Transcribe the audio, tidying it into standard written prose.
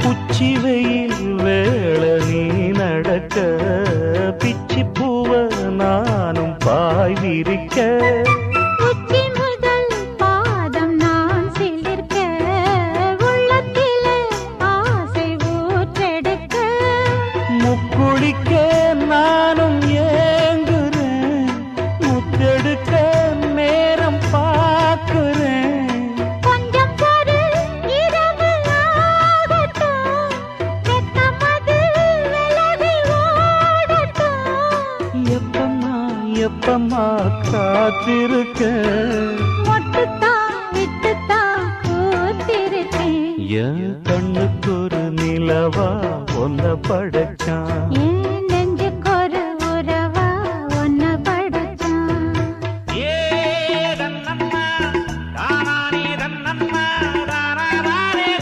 உச்சி வெயில் வேள நீ நடக்க பிச்சி பூவ நானும் பாய் விரிக்க உச்சி முதல் பாதம் நான் சிலிர்க்க உள்ளத்திலே ஆசை ஊற்றெடுக்க முக்குளிக்க நானும் ஏங்குறேன் முத்தெடுக்க நேரம் பார்க்கிறேன் கொஞ்சம் பொறு இரவு ஆகட்டும் வெக்கமது விலகி ஓடட்டும் எப்பமா காத்திருக்க மொட்டுத்தான் விட்டுத்தான் பூத்திருக்கேன் என் கண்ணுக்கு ஒரு நிலவா ஒன்ன படைச்சான் ஏன்